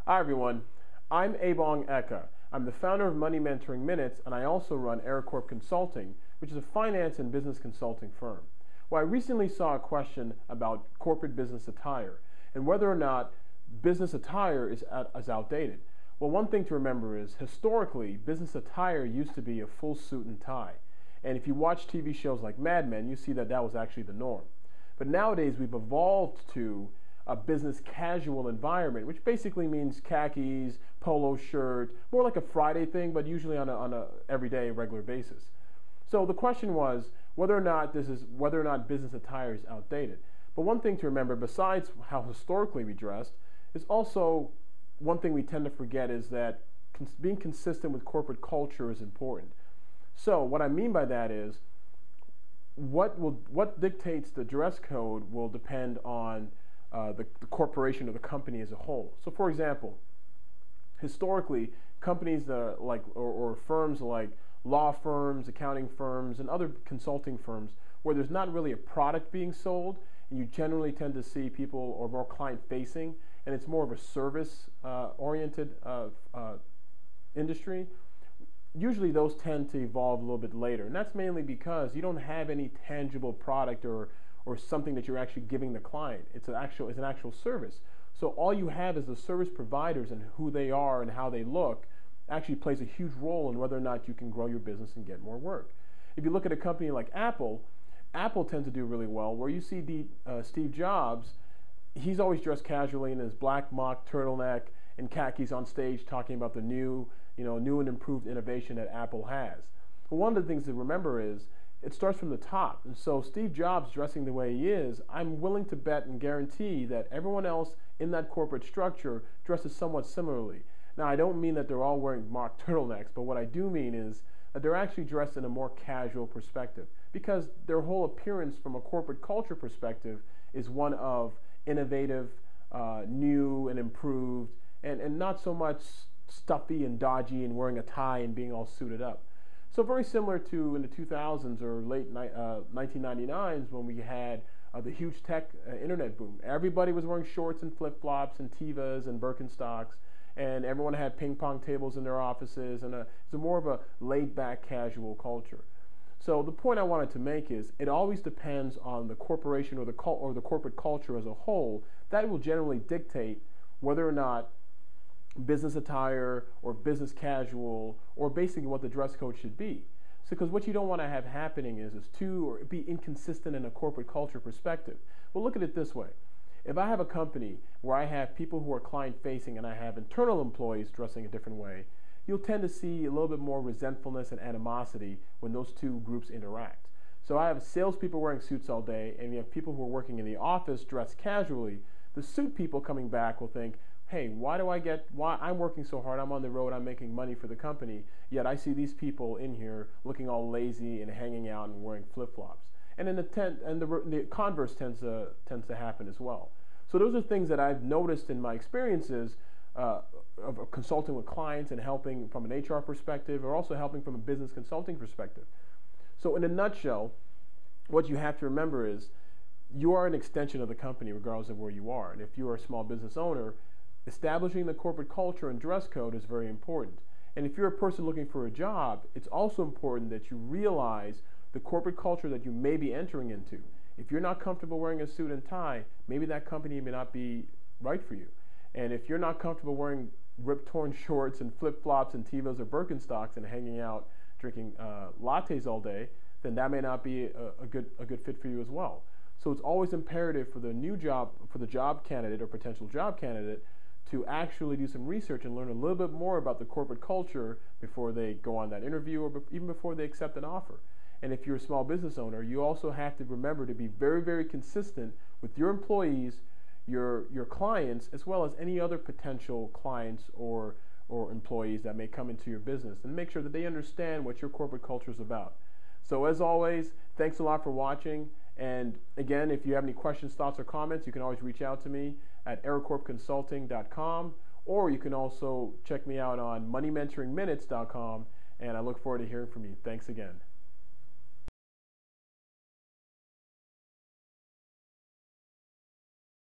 Hi everyone, I'm Abong Eka. I'm the founder of Money Mentoring Minutes, and I also run AeroCorp Consulting, which is a finance and business consulting firm. Well, I recently saw a question about corporate business attire and whether or not business attire is outdated. Well, one thing to remember is historically, business attire used to be a full suit and tie. And if you watch TV shows like Mad Men, you see that that was actually the norm. But nowadays, we've evolved to a business casual environment, which basically means khakis, polo shirt, more like a Friday thing, but usually on a everyday, regular basis. So the question was whether or not business attire is outdated. But one thing to remember, besides how historically we dressed, is also one thing we tend to forget is that being consistent with corporate culture is important. So what I mean by that is what dictates the dress code will depend on the corporation or the company as a whole. So for example, historically, companies that or firms like law firms, accounting firms, and other consulting firms where there's not really a product being sold, and you generally tend to see people or more client-facing, and it's more of a service-oriented industry, usually those tend to evolve a little bit later. And that's mainly because you don't have any tangible product or something that you're actually giving the client. It's an actual service. So all you have is the service providers and who they are and how they look actually plays a huge role in whether or not you can grow your business and get more work. If you look at a company like Apple, Apple tends to do really well, where you see Steve Jobs, he's always dressed casually in his black mock turtleneck and khakis on stage talking about the new and improved innovation that Apple has. But one of the things to remember is it starts from the top. And so Steve Jobs dressing the way he is, I'm willing to bet and guarantee that everyone else in that corporate structure dresses somewhat similarly. Now, I don't mean that they're all wearing mock turtlenecks, but what I do mean is that they're actually dressed in a more casual perspective, because their whole appearance from a corporate culture perspective is one of innovative, new and improved, and not so much stuffy and dodgy and wearing a tie and being all suited up. So very similar to in the 2000s or late 1999s when we had the huge tech internet boom. Everybody was wearing shorts and flip-flops and Tevas and Birkenstocks, and everyone had ping pong tables in their offices, and it's more of a laid-back casual culture. So the point I wanted to make is it always depends on the corporation or the corporate culture as a whole. That will generally dictate whether or not business attire or business casual or basically what the dress code should be. So because what you don't want to have happening is or be inconsistent in a corporate culture perspective. Well, look at it this way. If I have a company where I have people who are client facing and I have internal employees dressing a different way, you'll tend to see a little bit more resentfulness and animosity when those two groups interact. So I have salespeople wearing suits all day, and you have people who are working in the office dressed casually. The suit people coming back will think, hey, why I'm working so hard, I'm on the road, I'm making money for the company, yet I see these people in here looking all lazy and hanging out and wearing flip-flops. And then the converse tends to happen as well. So those are things that I've noticed in my experiences of consulting with clients and helping from an HR perspective, or also helping from a business consulting perspective. So in a nutshell, what you have to remember is you are an extension of the company regardless of where you are. And if you are a small business owner, establishing the corporate culture and dress code is very important. And if you're a person looking for a job, it's also important that you realize the corporate culture that you may be entering into. If you're not comfortable wearing a suit and tie, maybe that company may not be right for you. And if you're not comfortable wearing rip-torn shorts and flip-flops and Tevas or Birkenstocks and hanging out drinking lattes all day, then that may not be a good fit for you as well. So it's always imperative for the job candidate or potential job candidate to actually do some research and learn a little bit more about the corporate culture before they go on that interview or even before they accept an offer. And if you're a small business owner, you also have to remember to be very, very consistent with your employees, your clients, as well as any other potential clients or employees that may come into your business, and make sure that they understand what your corporate culture is about. So as always, thanks a lot for watching. And again, if you have any questions, thoughts, or comments, you can always reach out to me at aerocorpconsulting.com, or you can also check me out on moneymentoringminutes.com, and I look forward to hearing from you. Thanks again.